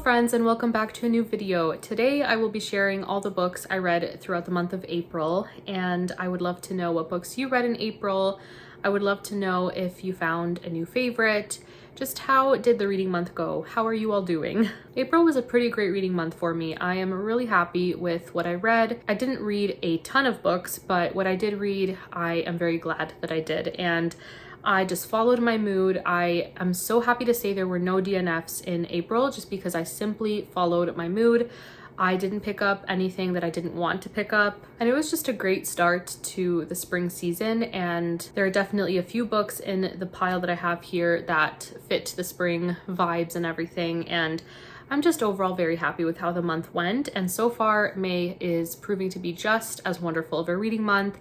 friends, and welcome back to a new video. Today I will be sharing all the books I read throughout the month of April, and I would love to know what books you read in April. I would love to know if you found a new favorite. Just how did the reading month go? How are you all doing? April was a pretty great reading month for me. I am really happy with what I read. I didn't read a ton of books, but what I did read, I am very glad that I did. And I just followed my mood. I am so happy to say there were no DNFs in April just because I simply followed my mood. I didn't pick up anything that I didn't want to pick up. And it was just a great start to the spring season. And there are definitely a few books in the pile that I have here that fit the spring vibes and everything. And I'm just overall very happy with how the month went. And so far, May is proving to be just as wonderful of a reading month.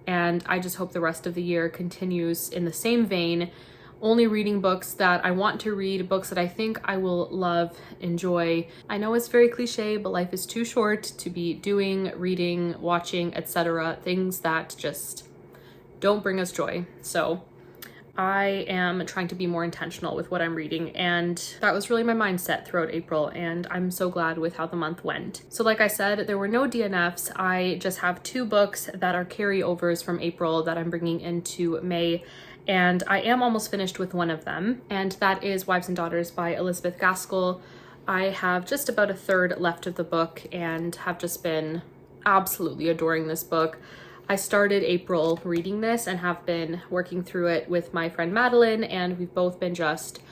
And I just hope the rest of the year continues in the same vein, only reading books that I want to read, books that I think I will love, enjoy. I know it's very cliche, but life is too short to be doing, reading, watching, etc. things that just don't bring us joy. So I am trying to be more intentional with what I'm reading, and that was really my mindset throughout April, and I'm so glad with how the month went. So like I said, there were no DNFs. I just have two books that are carryovers from April that I'm bringing into May, and I am almost finished with one of them, and that is Wives and Daughters by Elizabeth Gaskell. I have just about a third left of the book and have just been absolutely adoring this book. I started April reading this and have been working through it with my friend Madeline, and we've both been just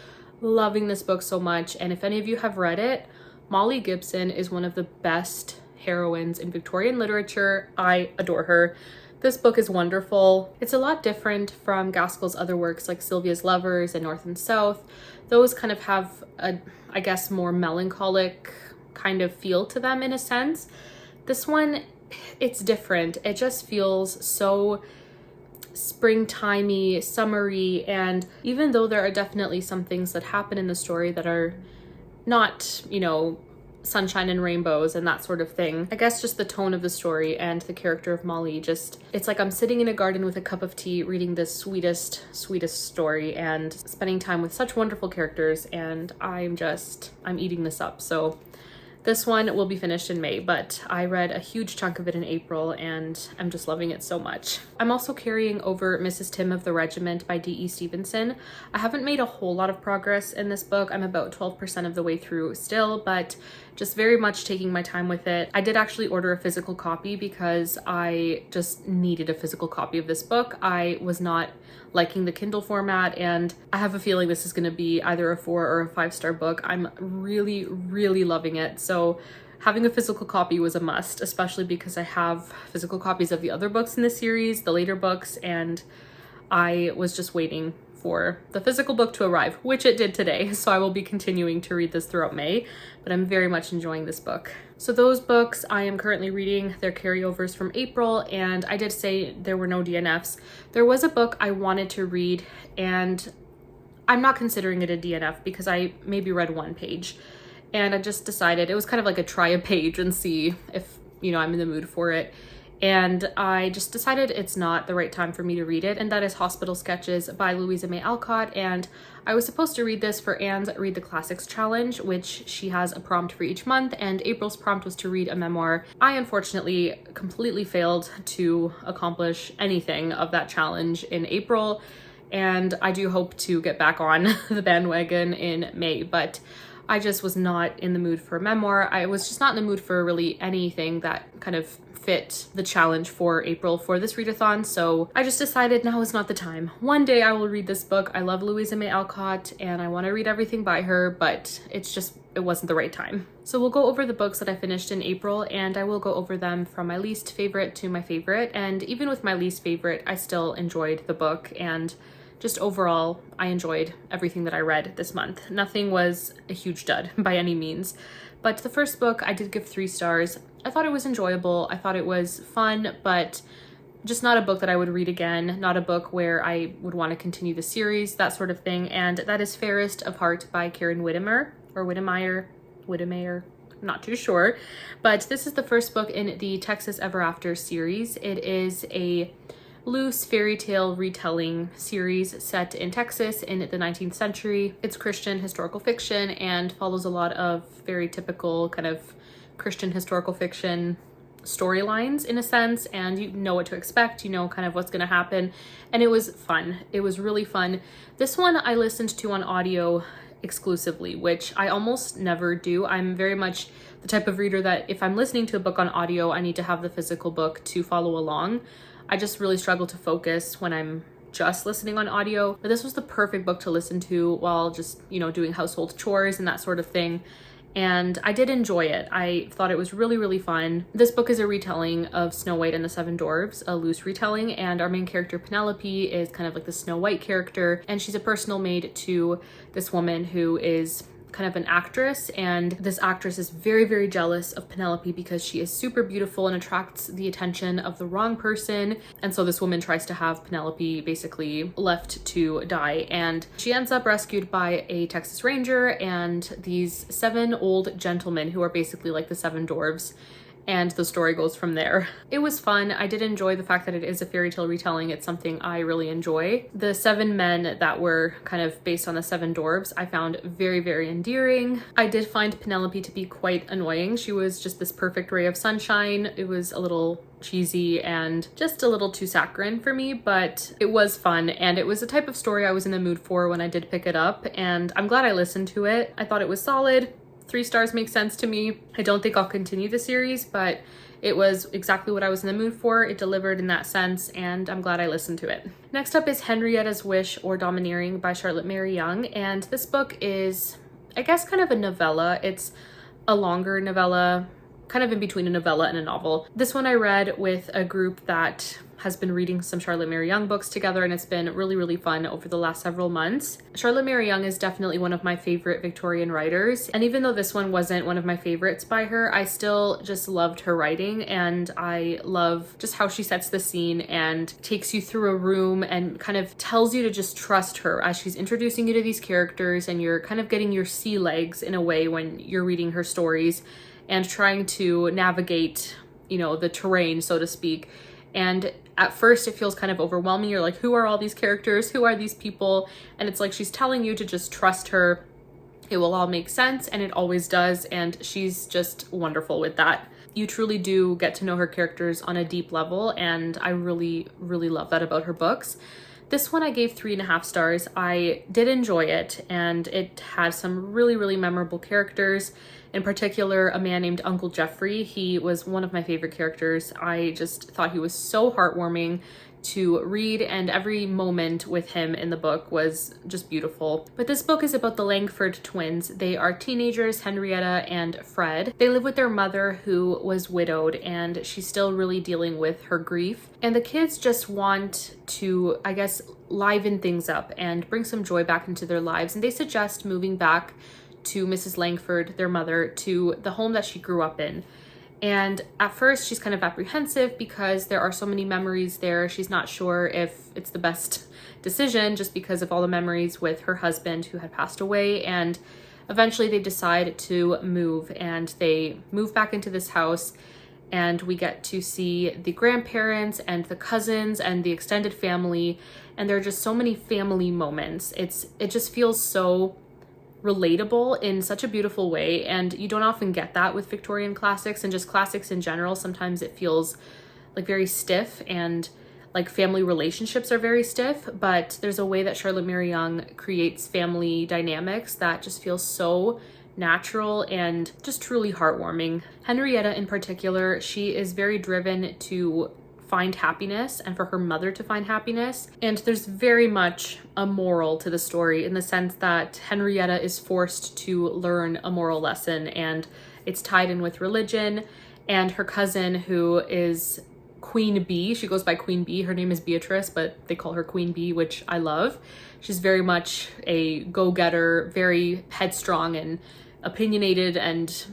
loving this book so much. And if any of you have read it, Molly Gibson is one of the best heroines in Victorian literature. I adore her. This book is wonderful. It's a lot different from Gaskell's other works like Sylvia's Lovers and North and South. Those kind of have a, I guess, more melancholic kind of feel to them in a sense. This one, it's different. It just feels so springtimey, summery, and even though there are definitely some things that happen in the story that are not, you know, sunshine and rainbows and that sort of thing, I guess just the tone of the story and the character of Molly, just, it's like I'm sitting in a garden with a cup of tea reading this sweetest story and spending time with such wonderful characters, and I'm eating this up. So this one will be finished in May, but I read a huge chunk of it in April and I'm just loving it so much. I'm also carrying over Mrs. Tim of the Regiment by D.E. Stevenson. I haven't made a whole lot of progress in this book. I'm about 12% of the way through still, but just very much taking my time with it. I did actually order a physical copy because I just needed a physical copy of this book. I was not liking the Kindle format, and I have a feeling this is going to be either a 4 or a 5-star book. I'm really loving it. So having a physical copy was a must, especially because I have physical copies of the other books in the series, the later books, and I was just waiting for the physical book to arrive, which it did today. So I will be continuing to read this throughout May, but I'm very much enjoying this book. So those books I am currently reading, they're carryovers from April, and I did say there were no DNFs. There was a book I wanted to read, and I'm not considering it a DNF because I maybe read one page, and I just decided it was kind of like a try a page and see if, you know, I'm in the mood for it. And I just decided it's not the right time for me to read it, and that is Hospital Sketches by Louisa May Alcott. And I was supposed to read this for Anne's Read the Classics challenge, which she has a prompt for each month, and April's prompt was to read a memoir. I unfortunately completely failed to accomplish anything of that challenge in April, and I do hope to get back on the bandwagon in May, but I just was not in the mood for a memoir. I was just not in the mood for really anything that kind of fit the challenge for April for this readathon, so I just decided now is not the time. One day I will read this book. I love Louisa May Alcott and I want to read everything by her, but it wasn't the right time. So we'll go over the books that I finished in April, and I will go over them from my least favorite to my favorite, and even with my least favorite, I still enjoyed the book, and just overall, I enjoyed everything that I read this month. Nothing was a huge dud by any means. But the first book I did give 3 stars. I thought it was enjoyable. I thought it was fun, but just not a book that I would read again. Not a book where I would want to continue the series, that sort of thing. And that is Fairest of Heart by Karen Whittemire, I'm not too sure. But this is the first book in the Texas Ever After series. It is a loose fairy tale retelling series set in Texas in the 19th century. It's Christian historical fiction and follows a lot of very typical kind of Christian historical fiction storylines in a sense, and you know what to expect, you know kind of what's going to happen, and it was fun. It was really fun. This one I listened to on audio exclusively, which I almost never do. I'm very much the type of reader that if I'm listening to a book on audio, I need to have the physical book to follow along. I just really struggle to focus when I'm just listening on audio, but this was the perfect book to listen to while just, you know, doing household chores and that sort of thing. And I did enjoy it. I thought it was really, really fun. This book is a retelling of Snow White and the Seven Dwarfs, a loose retelling, and our main character Penelope is kind of like the Snow White character, and she's a personal maid to this woman who is kind of an actress, and this actress is very, very jealous of Penelope because she is super beautiful and attracts the attention of the wrong person. And so this woman tries to have Penelope basically left to die, and she ends up rescued by a Texas Ranger and these 7 old gentlemen who are basically like the 7 dwarves. And the story goes from there. It was fun. I did enjoy the fact that it is a fairy tale retelling. It's something I really enjoy. The 7 men that were kind of based on the 7 dwarves, I found very, very endearing. I did find Penelope to be quite annoying. She was just this perfect ray of sunshine. It was a little cheesy and just a little too saccharine for me, but it was fun, and it was the type of story I was in the mood for when I did pick it up, and I'm glad I listened to it. I thought it was solid. 3 stars makes sense to me. I don't think I'll continue the series, but it was exactly what I was in the mood for. It delivered in that sense, and I'm glad I listened to it. Next up is Henrietta's Wish or Domineering by Charlotte Mary Young, and this book is, I guess, kind of a novella. It's a longer novella, kind of in between a novella and a novel. This one I read with a group that has been reading some Charlotte Mary Young books together, and it's been really, really fun over the last several months. Charlotte Mary Young is definitely one of my favorite Victorian writers, and even though this one wasn't one of my favorites by her, I still just loved her writing, and I love just how she sets the scene and takes you through a room and kind of tells you to just trust her as she's introducing you to these characters, and you're kind of getting your sea legs in a way when you're reading her stories and trying to navigate, you know, the terrain, so to speak. And at first it feels kind of overwhelming. You're like, who are all these characters? Who are these people? And it's like she's telling you to just trust her. It will all make sense, and it always does. And she's just wonderful with that. You truly do get to know her characters on a deep level, and I really, really love that about her books. This one I gave 3.5 stars. I did enjoy it, and it had some really, really memorable characters. In particular, a man named Uncle Jeffrey. He was one of my favorite characters. I just thought he was so heartwarming to read, and every moment with him in the book was just beautiful. But this book is about the Langford twins. They are teenagers, Henrietta and Fred. They live with their mother, who was widowed, and she's still really dealing with her grief. And the kids just want to, I guess, liven things up and bring some joy back into their lives. And they suggest moving back to Mrs. Langford, their mother, to the home that she grew up in. And at first she's kind of apprehensive because there are so many memories there. She's not sure if it's the best decision just because of all the memories with her husband who had passed away. And eventually they decide to move, and they move back into this house, and we get to see the grandparents and the cousins and the extended family. And there are just so many family moments. It just feels so relatable in such a beautiful way, and you don't often get that with Victorian classics and just classics in general. Sometimes it feels like very stiff, and like family relationships are very stiff, but there's a way that Charlotte Mary Young creates family dynamics that just feels so natural and just truly heartwarming. Henrietta in particular, she is very driven to find happiness and for her mother to find happiness. And there's very much a moral to the story in the sense that Henrietta is forced to learn a moral lesson, and it's tied in with religion. And her cousin, who is Queen Bee, she goes by Queen Bee, her name is Beatrice, but they call her Queen Bee, which I love. She's very much a go-getter, very headstrong and opinionated and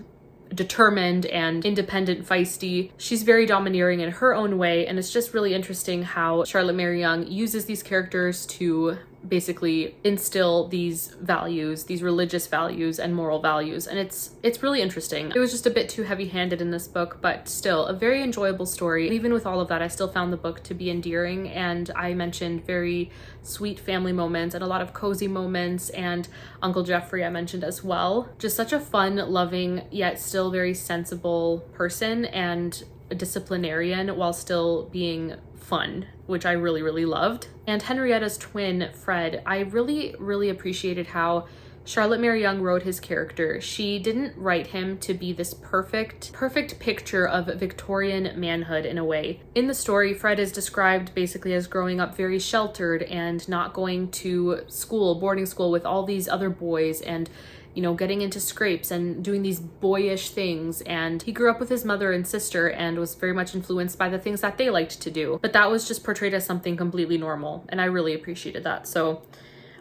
determined and independent, feisty. She's very domineering in her own way, and it's just really interesting how Charlotte Mary Young uses these characters to basically instill these values, these religious values and moral values. And it's really interesting. It was just a bit too heavy-handed in this book, but still a very enjoyable story. And even with all of that, I still found the book to be endearing. And I mentioned very sweet family moments and a lot of cozy moments, and Uncle Jeffrey I mentioned as well. Just such a fun, loving, yet still very sensible person, and a disciplinarian while still being fun, which I really, really loved. And Henrietta's twin, Fred, I really, really appreciated how Charlotte Mary Yonge wrote his character. She didn't write him to be this perfect picture of Victorian manhood in a way. In the story, Fred is described basically as growing up very sheltered and not going to school, boarding school with all these other boys, and you know, getting into scrapes and doing these boyish things. And he grew up with his mother and sister and was very much influenced by the things that they liked to do. But that was just portrayed as something completely normal, and I really appreciated that. So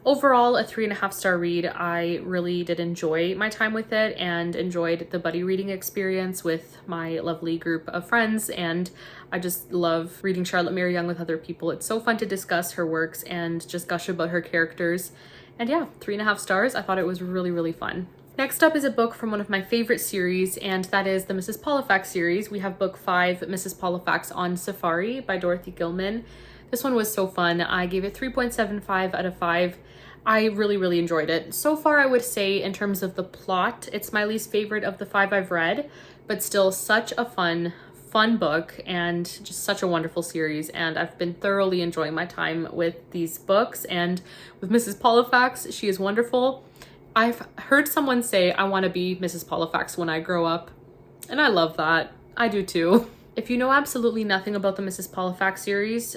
overall, a 3.5-star read. I really did enjoy my time with it and enjoyed the buddy reading experience with my lovely group of friends. And I just love reading Charlotte Mary Yonge with other people. It's so fun to discuss her works and just gush about her characters. And yeah, 3.5 stars. I thought it was really, really fun. Next up is a book from one of my favorite series, and that is the Mrs. Pollifax series. We have book 5, Mrs. Pollifax on Safari by Dorothy Gilman. This one was so fun. I gave it 3.75 out of 5. I really, really enjoyed it. So far, I would say in terms of the plot, it's my least favorite of the 5 I've read, but still such a fun book and just such a wonderful series. And I've been thoroughly enjoying my time with these books, and with Mrs. Pollifax, she is wonderful. I've heard someone say, I want to be Mrs. Pollifax when I grow up, and I love that. I do too. If you know absolutely nothing about the Mrs. Pollifax series,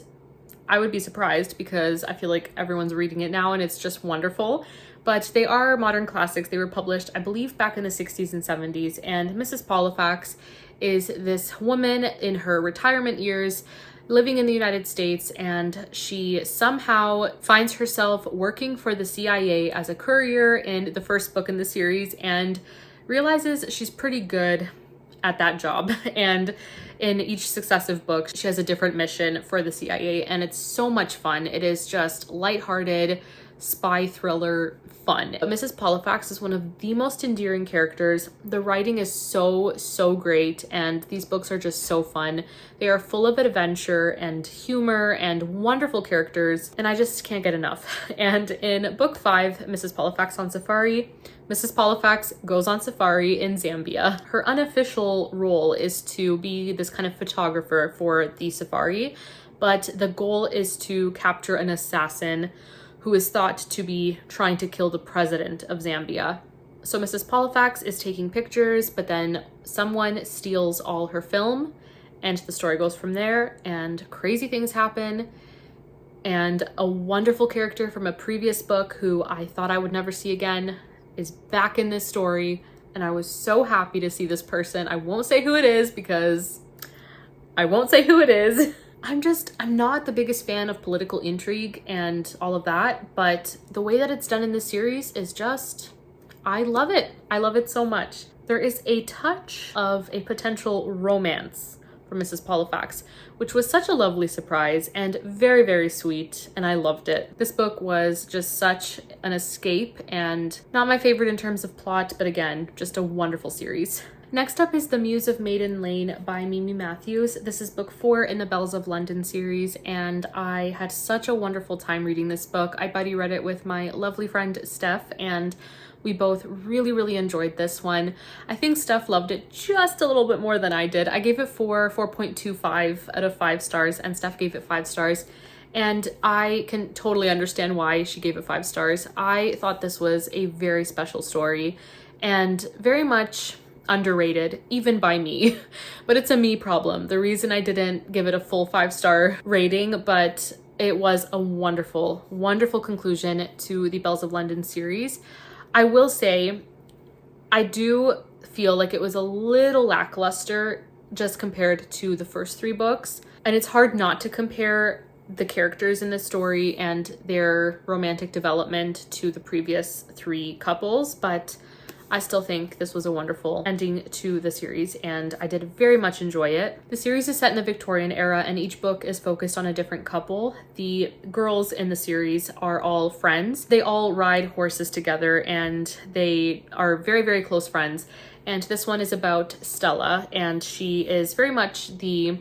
I would be surprised, because I feel like everyone's reading it now and it's just wonderful. But they are modern classics. They were published, I believe, back in the 60s and 70s. And Mrs. Pollifax is this woman in her retirement years living in the United States, and she somehow finds herself working for the CIA as a courier in the first book in the series, and realizes she's pretty good at that job. And in each successive book, she has a different mission for the CIA, and it's so much fun. It is just lighthearted, spy thriller fun. But Mrs. Pollifax is one of the most endearing characters. The writing is so great, and these books are just so fun. They are full of adventure and humor and wonderful characters, and I just can't get enough. And in book 5, Mrs. Pollifax on Safari, Mrs. Pollifax goes on safari in Zambia. Her unofficial role is to be this kind of photographer for the safari, but the goal is to capture an assassin who is thought to be trying to kill the president of Zambia. So Mrs. Pollifax is taking pictures, but then someone steals all her film, and the story goes from there, and crazy things happen. And a wonderful character from a previous book who I thought I would never see again is back in this story, and I was so happy to see this person. I won't say who it is because I won't say who it is. I'm not the biggest fan of political intrigue and all of that, but the way that it's done in this series is just, I love it. I love it so much. There is a touch of a potential romance for Mrs. Pollifax, which was such a lovely surprise and very, very sweet, and I loved it. This book was just such an escape, and not my favorite in terms of plot, but again, just a wonderful series. Next up is The Muse of Maiden Lane by Mimi Matthews. This is book 4 in the Bells of London series, and I had such a wonderful time reading this book. I buddy read it with my lovely friend Steph, and we both really, really enjoyed this one. I think Steph loved it just a little bit more than I did. I gave it 4.25 out of 5 stars, and Steph gave it 5 stars. And I can totally understand why she gave it 5 stars. I thought this was a very special story and very much underrated, even by me. But it's a me problem. The reason I didn't give it a full 5-star rating, but it was a wonderful, wonderful conclusion to the Bells of London series. I will say, I do feel like it was a little lackluster just compared to the first 3 books. And it's hard not to compare the characters in this story and their romantic development to the previous 3 couples, but I still think this was a wonderful ending to the series, and I did very much enjoy it. The series is set in the Victorian era, and each book is focused on a different couple. The girls in the series are all friends. They all ride horses together, and they are very, very close friends. And this one is about Stella, and she is very much the,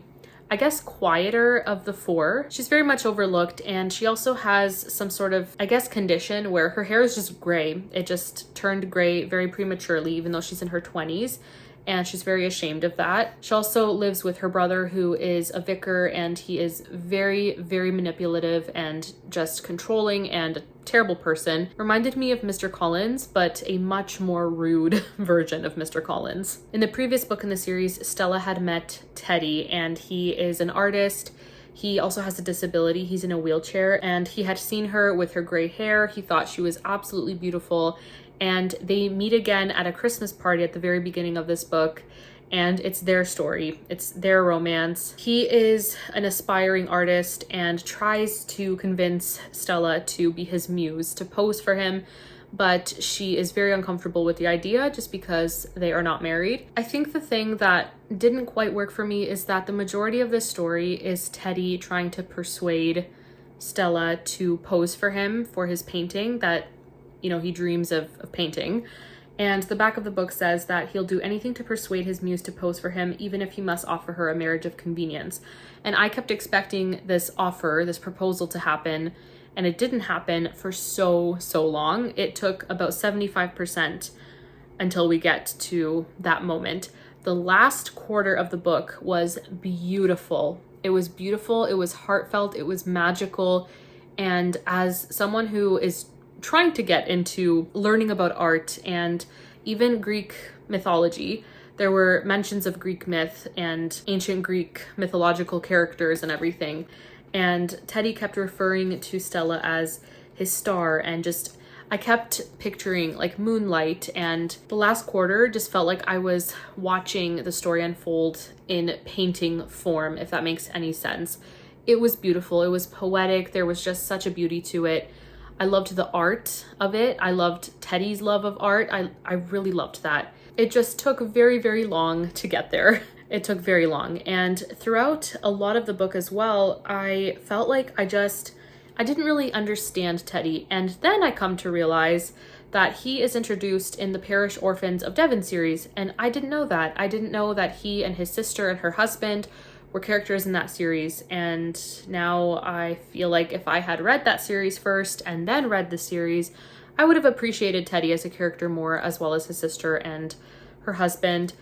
I guess, quieter of the four. She's very much overlooked, and she also has some sort of, I guess, condition where her hair is just gray. It just turned gray very prematurely, even though she's in her 20s, and she's very ashamed of that. She also lives with her brother, who is a vicar, and he is very, very manipulative and just controlling and a terrible person. Reminded me of Mr. Collins, but a much more rude version of Mr. Collins. In the previous book in the series, Stella had met Teddy, and he is an artist. He also has a disability. He's in a wheelchair, and he had seen her with her gray hair. He thought she was absolutely beautiful, and they meet again at a Christmas party at the very beginning of this book, and it's their story. It's their romance. He is an aspiring artist and tries to convince Stella to be his muse, to pose for him, but she is very uncomfortable with the idea just because they are not married. I think the thing that didn't quite work for me is that the majority of this story is Teddy trying to persuade Stella to pose for him for his painting that, you know, he dreams of painting. And the back of the book says that he'll do anything to persuade his muse to pose for him, even if he must offer her a marriage of convenience. And I kept expecting this offer, this proposal to happen, and it didn't happen for so long. It took about 75% until we get to that moment. The last quarter of the book was beautiful. It was beautiful, it was heartfelt, it was magical. And as someone who is trying to get into learning about art and even Greek mythology, there were mentions of Greek myth and ancient Greek mythological characters and everything. And Teddy kept referring to Stella as his star, and just, I kept picturing like moonlight, and the last quarter just felt like I was watching the story unfold in painting form, if that makes any sense. It was beautiful, it was poetic, there was just such a beauty to it. I loved the art of it. I loved Teddy's love of art. I really loved that. It just took very, very long to get there. It took very long. And throughout a lot of the book as well, I felt like I didn't really understand Teddy. And then I come to realize that he is introduced in the Parish Orphans of Devon series. And I didn't know that. I didn't know that he and his sister and her husband were characters in that series, and now I feel like if I had read that series first and then read the series, I would have appreciated Teddy as a character more, as well as his sister and her husband,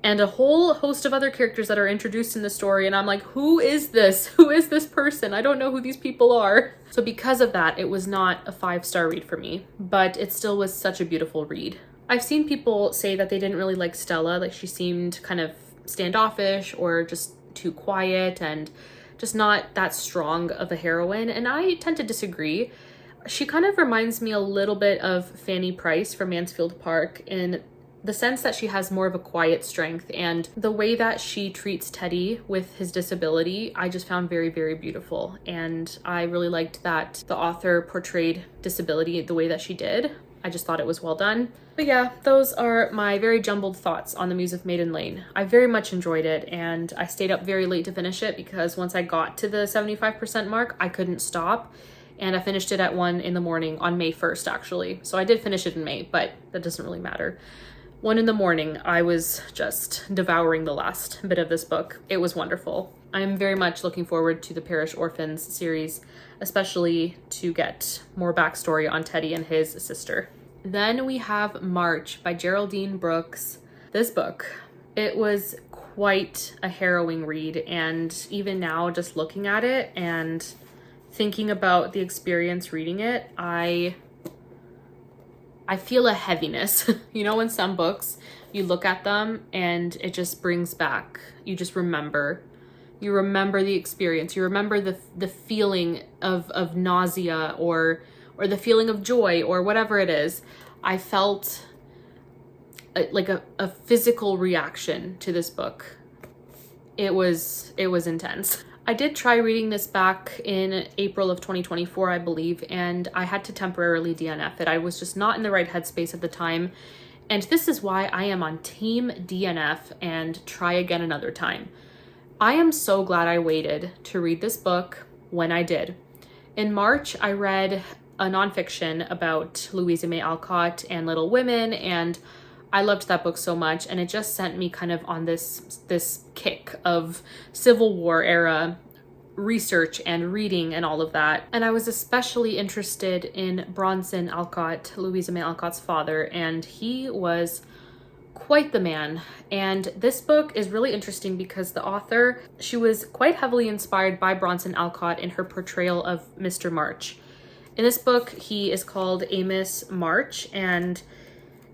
and a whole host of other characters that are introduced in the story, and I'm like, who is this? Who is this person? I don't know who these people are. So because of that, it was not a 5-star read for me, but it still was such a beautiful read. I've seen people say that they didn't really like Stella, like she seemed kind of standoffish or just too quiet and just not that strong of a heroine, and I tend to disagree. She kind of reminds me a little bit of Fanny Price from Mansfield Park in the sense that she has more of a quiet strength, and the way that she treats Teddy with his disability I just found very, very beautiful, and I really liked that the author portrayed disability the way that she did. I just thought it was well done. But yeah, those are my very jumbled thoughts on the Muse of Maiden Lane. I very much enjoyed it, and I stayed up very late to finish it because once I got to the 75% mark, I couldn't stop. And I finished it at 1 in the morning on May 1st, actually. So I did finish it in May, but that doesn't really matter. 1 in the morning, I was just devouring the last bit of this book. It was wonderful. I'm very much looking forward to the Parish Orphans series, especially to get more backstory on Teddy and his sister. Then we have March by Geraldine Brooks. This book, it was quite a harrowing read, and even now just looking at it and thinking about the experience reading it, I feel a heaviness. You know, in some books, you look at them and it just brings back, you just remember. You remember the experience. You remember the feeling of nausea or the feeling of joy or whatever it is. I felt like a physical reaction to this book. It was intense. I did try reading this back in April of 2024, I believe, and I had to temporarily DNF it. I was just not in the right headspace at the time, And this is why I am on Team DNF and try again another time. I am so glad I waited to read this book when I did. In March, I read a nonfiction about Louisa May Alcott and Little Women, and I loved that book so much, and it just sent me kind of on this kick of Civil War era research and reading and all of that. And I was especially interested in Bronson Alcott, Louisa May Alcott's father, and he was quite the man. And this book is really interesting because the author, she was quite heavily inspired by Bronson Alcott in her portrayal of Mr. March. In this book, he is called Amos March, and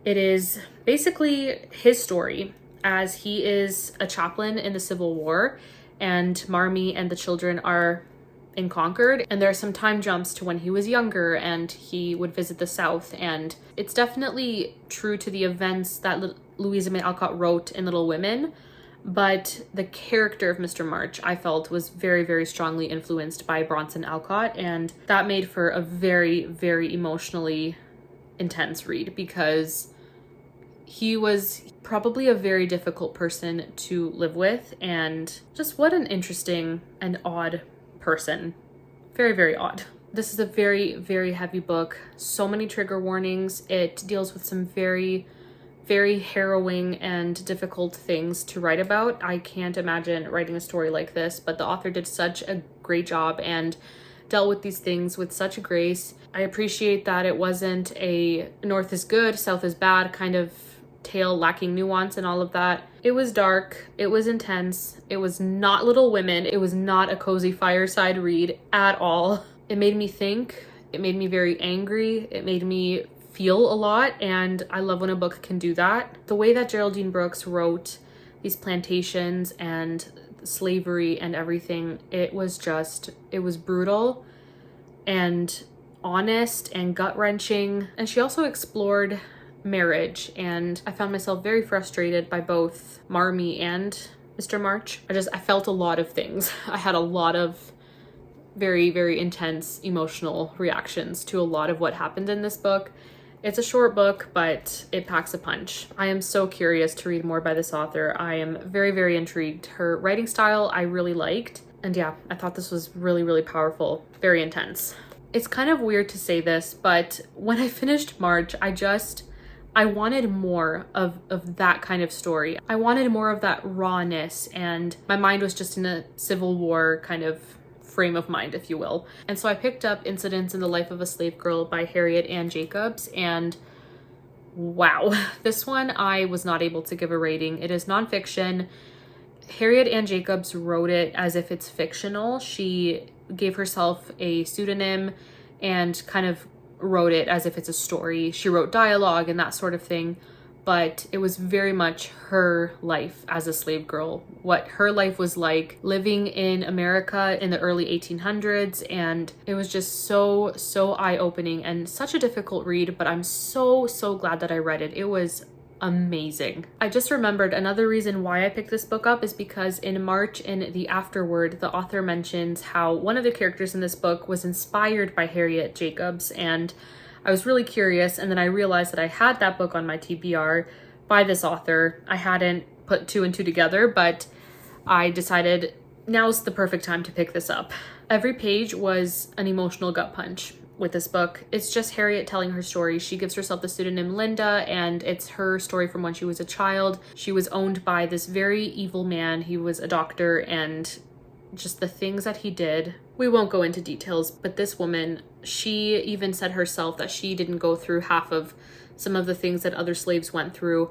it is basically his story as he is a chaplain in the Civil War, and Marmee and the children are in Concord, and there are some time jumps to when he was younger and he would visit the South, and it's definitely true to the events that Louisa May Alcott wrote in Little Women, but the character of Mr. March, I felt, was very, very strongly influenced by Bronson Alcott, and that made for a very, very emotionally intense read because he was probably a very difficult person to live with, and just what an interesting and odd person. Very, very odd. This is a very, very heavy book. So many trigger warnings. It deals with some very, very harrowing and difficult things to write about. I can't imagine writing a story like this, but the author did such a great job and dealt with these things with such grace. I appreciate that it wasn't a North is good, South is bad kind of tale lacking nuance and all of that. It was dark, it was intense, it was not Little Women, it was not a cozy fireside read at all. It made me think, it made me very angry, it made me feel a lot, and I love when a book can do that. The way that Geraldine Brooks wrote these plantations and slavery and everything, it was brutal and honest and gut-wrenching. And she also explored marriage, and I found myself very frustrated by both Marmee and Mr. March. I felt a lot of things. I had a lot of very, very intense emotional reactions to a lot of what happened in this book. It's a short book, but it packs a punch. I am so curious to read more by this author. I am very, very intrigued. Her writing style I really liked, and yeah, I thought this was really, really powerful, very intense. It's kind of weird to say this, but when I finished March, I wanted more of that kind of story. I wanted more of that rawness, and my mind was just in a Civil War kind of frame of mind, if you will. And so I picked up Incidents in the Life of a Slave Girl by Harriet Ann Jacobs, and wow, this one I was not able to give a rating. It is nonfiction. Harriet Ann Jacobs wrote it as if it's fictional. She gave herself a pseudonym and kind of wrote it as if it's a story. She wrote dialogue and that sort of thing, but it was very much her life as a slave girl, what her life was like living in America in the early 1800s, and it was just so eye-opening and such a difficult read, but I'm so glad that I read it. It was amazing. I just remembered another reason why I picked this book up is because in March, in the afterword, the author mentions how one of the characters in this book was inspired by Harriet Jacobs, and I was really curious, and then I realized that I had that book on my TBR by this author. I hadn't put two and two together, but I decided now's the perfect time to pick this up. Every page was an emotional gut punch with this book. It's just Harriet telling her story. She gives herself the pseudonym Linda, and it's her story from when she was a child. She was owned by this very evil man. He was a doctor, and just the things that he did. We won't go into details, but this woman, she even said herself that she didn't go through half of some of the things that other slaves went through.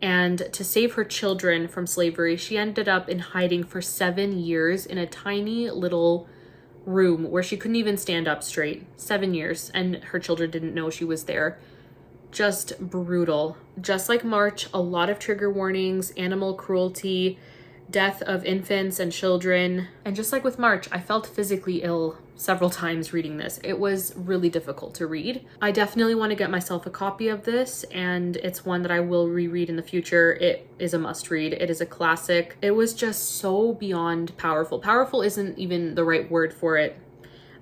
And to save her children from slavery, she ended up in hiding for 7 years in a tiny little room where she couldn't even stand up straight. 7 years, and her children didn't know she was there. Just brutal. Just like March, a lot of trigger warnings, animal cruelty, death of infants and children. And just like with March, I felt physically ill several times reading this. It was really difficult to read. I definitely want to get myself a copy of this, and it's one that I will reread in the future. It is a must read. It is a classic. It was just so beyond powerful. Powerful isn't even the right word for it.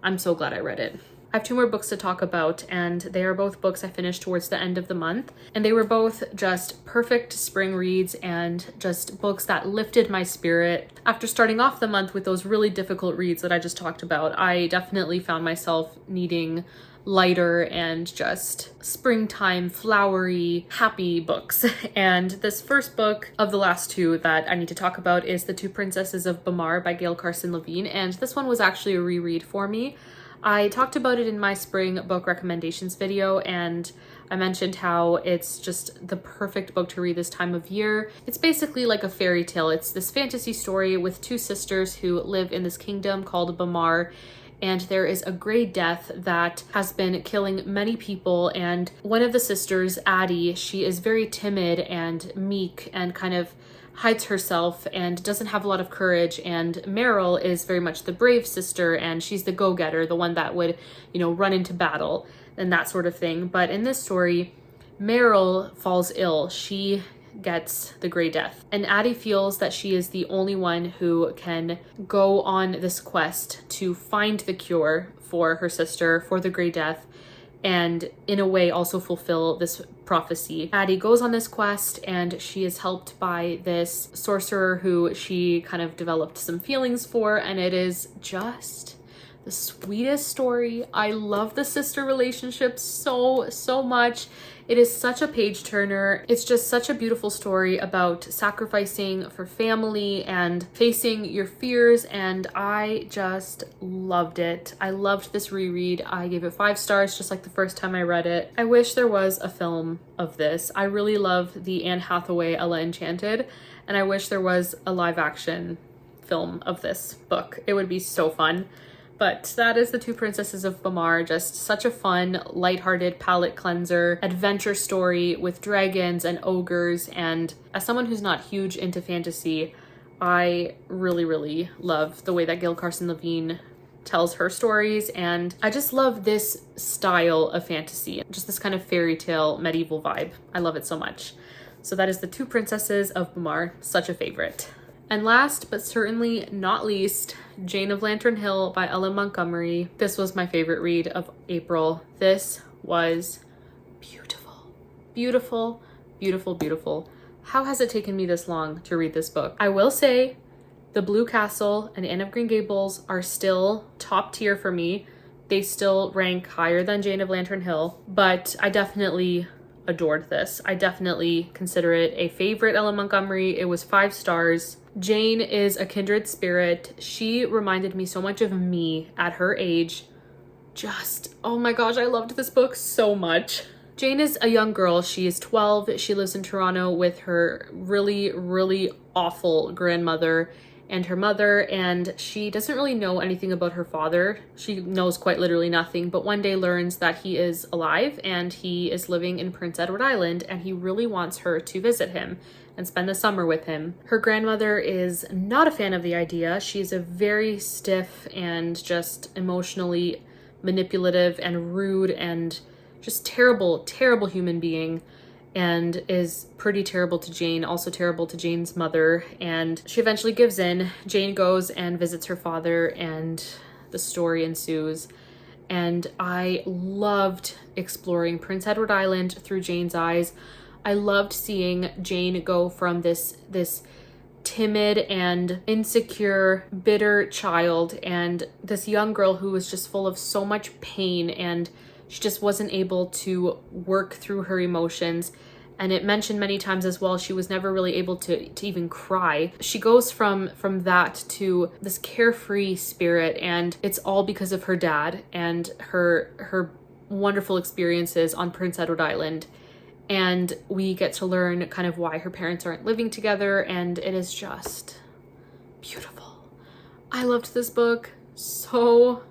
I'm so glad I read it. I have two more books to talk about, and they are both books I finished towards the end of the month, and they were both just perfect spring reads and just books that lifted my spirit. After starting off the month with those really difficult reads that I just talked about, I definitely found myself needing lighter and just springtime, flowery, happy books. And this first book of the last two that I need to talk about is The Two Princesses of Bamarre by Gail Carson Levine, and this one was actually a reread for me. I talked about it in my spring book recommendations video, and I mentioned how it's just the perfect book to read this time of year. It's basically like a fairy tale. It's this fantasy story with two sisters who live in this kingdom called Bamarre, and there is a gray death that has been killing many people. And one of the sisters, Addie, she is very timid and meek and kind of hides herself and doesn't have a lot of courage. And Meryl is very much the brave sister, and she's the go-getter, the one that would, run into battle and that sort of thing. But in this story, Meryl falls ill. She gets the gray death, and Addie feels that she is the only one who can go on this quest to find the cure for her sister, for the gray death, and in a way also fulfill this prophecy. Addie goes on this quest, and she is helped by this sorcerer who she kind of developed some feelings for, and it is just the sweetest story. I love the sister relationship so much. It is such a page turner. It's just such a beautiful story about sacrificing for family and facing your fears, and I just loved it. I loved this reread. I gave it 5 stars, just like the first time I read it. I wish there was a film of this. I really love the Anne Hathaway Ella Enchanted, and I wish there was a live action film of this book. It would be so fun. But that is The Two Princesses of Bamarre, just such a fun, lighthearted palate cleanser, adventure story with dragons and ogres. And as someone who's not huge into fantasy, I really love the way that Gail Carson Levine tells her stories. And I just love this style of fantasy, just this kind of fairy tale medieval vibe. I love it so much. So that is The Two Princesses of Bamarre, such a favorite. And last but certainly not least, Jane of Lantern Hill by Ellen Montgomery. This was my favorite read of April. This was beautiful. Beautiful, beautiful, beautiful. How has it taken me this long to read this book? I will say The Blue Castle and Anne of Green Gables are still top tier for me. They still rank higher than Jane of Lantern Hill, but I definitely adored this. I definitely consider it a favorite Ellen Montgomery. It was 5 stars. Jane is a kindred spirit. She reminded me so much of me at her age. Just, oh my gosh, I loved this book so much. Jane is a young girl. She is 12. She lives in Toronto with her really awful grandmother and her mother, and she doesn't really know anything about her father. She knows quite literally nothing, but one day learns that he is alive and he is living in Prince Edward Island, and he really wants her to visit him and spend the summer with him. Her grandmother is not a fan of the idea. She's a very stiff and just emotionally manipulative and rude and just terrible human being, and is pretty terrible to Jane, also terrible to Jane's mother, and she eventually gives in. Jane goes and visits her father, and the story ensues. And I loved exploring Prince Edward Island through Jane's eyes. I loved seeing Jane go from this timid and insecure, bitter child, and this young girl who was just full of so much pain, and she just wasn't able to work through her emotions. And it mentioned many times as well, she was never really able to even cry. She goes from that to this carefree spirit, and it's all because of her dad and her wonderful experiences on Prince Edward Island. And we get to learn kind of why her parents aren't living together, and it is just beautiful. I loved this book so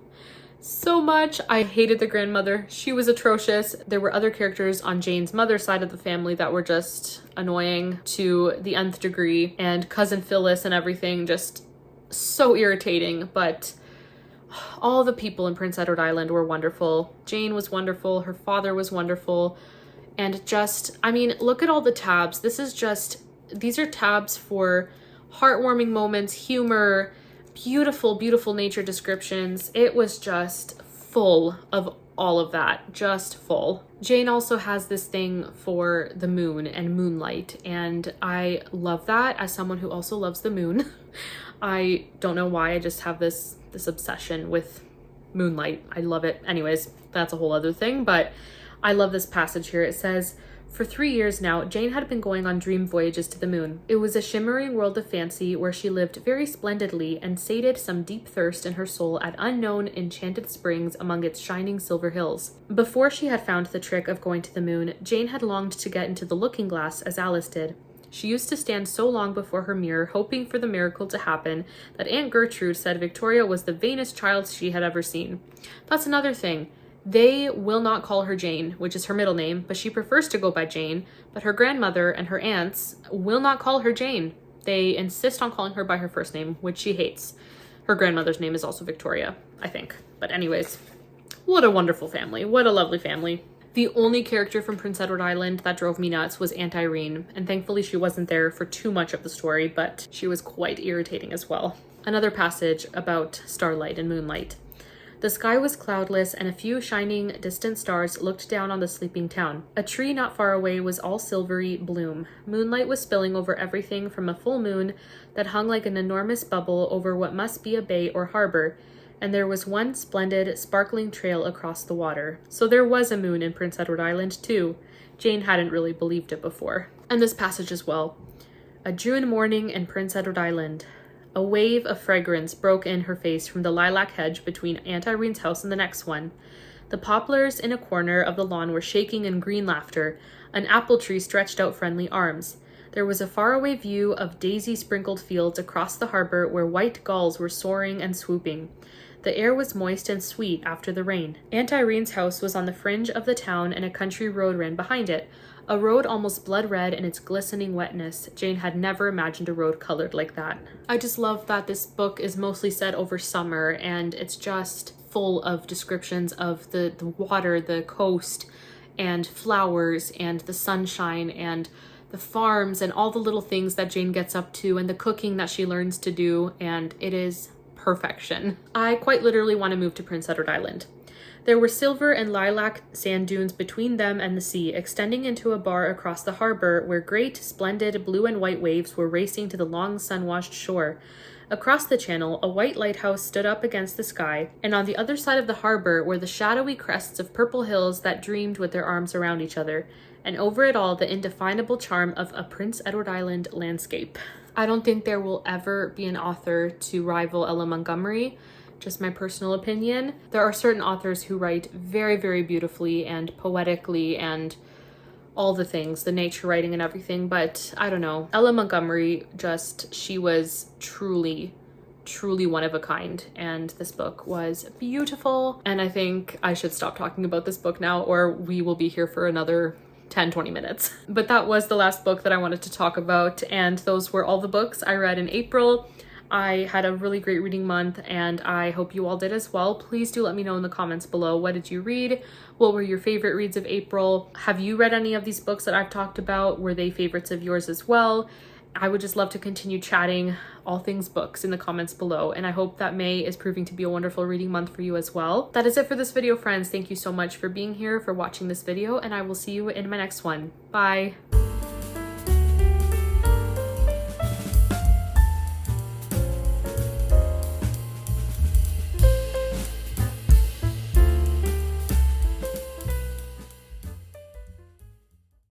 much. I hated the grandmother. She was atrocious. There were other characters on Jane's mother's side of the family that were just annoying to the nth degree, and cousin Phyllis and everything, just so irritating. But all the people in Prince Edward Island were wonderful. Jane was wonderful. Her father was wonderful. And just, I mean, look at all the tabs. These are tabs for heartwarming moments, humor, beautiful nature descriptions. It was just full of all of that, just full. Jane also has this thing for the moon and moonlight, and I love that as someone who also loves the moon. I don't know why, I just have this obsession with moonlight. I love it. Anyways, that's a whole other thing, but I love this passage here. It says, "For 3 years now, Jane had been going on dream voyages to the moon. It was a shimmering world of fancy where she lived very splendidly and sated some deep thirst in her soul at unknown enchanted springs among its shining silver hills. Before she had found the trick of going to the moon, Jane had longed to get into the looking glass as Alice did. She used to stand so long before her mirror, hoping for the miracle to happen, that Aunt Gertrude said Victoria was the vainest child she had ever seen." That's another thing. They will not call her Jane, which is her middle name, but she prefers to go by Jane, but her grandmother and her aunts will not call her Jane. They insist on calling her by her first name, which she hates. Her grandmother's name is also Victoria, I think. But anyways, what a wonderful family. What a lovely family. The only character from Prince Edward Island that drove me nuts was Aunt Irene, and thankfully she wasn't there for too much of the story, but she was quite irritating as well. Another passage about starlight and moonlight. "The sky was cloudless, and a few shining distant stars looked down on the sleeping town. A tree not far away was all silvery bloom. Moonlight was spilling over everything from a full moon that hung like an enormous bubble over what must be a bay or harbor, and there was one splendid, sparkling trail across the water." So there was a moon in Prince Edward Island, too. Jane hadn't really believed it before. And this passage as well. "A June morning in Prince Edward Island. A wave of fragrance broke in her face from the lilac hedge between Aunt Irene's house and the next one. The poplars in a corner of the lawn were shaking in green laughter. An apple tree stretched out friendly arms. There was a faraway view of daisy-sprinkled fields across the harbor where white gulls were soaring and swooping. The air was moist and sweet after the rain. Aunt Irene's house was on the fringe of the town, and a country road ran behind it. A road almost blood red in its glistening wetness. Jane had never imagined a road colored like that." I just love that this book is mostly set over summer, and it's just full of descriptions of the water, the coast, and flowers, and the sunshine, and the farms, and all the little things that Jane gets up to, and the cooking that she learns to do, and it is perfection. I quite literally want to move to Prince Edward Island. "There were silver and lilac sand dunes between them and the sea, extending into a bar across the harbor where great, splendid blue and white waves were racing to the long sun-washed shore. Across the channel, a white lighthouse stood up against the sky, and on the other side of the harbor were the shadowy crests of purple hills that dreamed with their arms around each other, and over it all the indefinable charm of a Prince Edward Island landscape." I don't think there will ever be an author to rival Ella Montgomery, just my personal opinion. There are certain authors who write very, very beautifully and poetically and all the things, the nature writing and everything, but I don't know. Ella Montgomery, she was truly one of a kind, and this book was beautiful. And I think I should stop talking about this book now, or we will be here for another 10-20 minutes. But that was the last book that I wanted to talk about, and those were all the books I read in April. I had a really great reading month, and I hope you all did as well. Please do let me know in the comments below, what did you read? What were your favorite reads of April? Have you read any of these books that I've talked about? Were they favorites of yours as well? I would just love to continue chatting all things books in the comments below, and I hope that May is proving to be a wonderful reading month for you as well. That is it for this video, friends. Thank you so much for being here, for watching this video, and I will see you in my next one. Bye!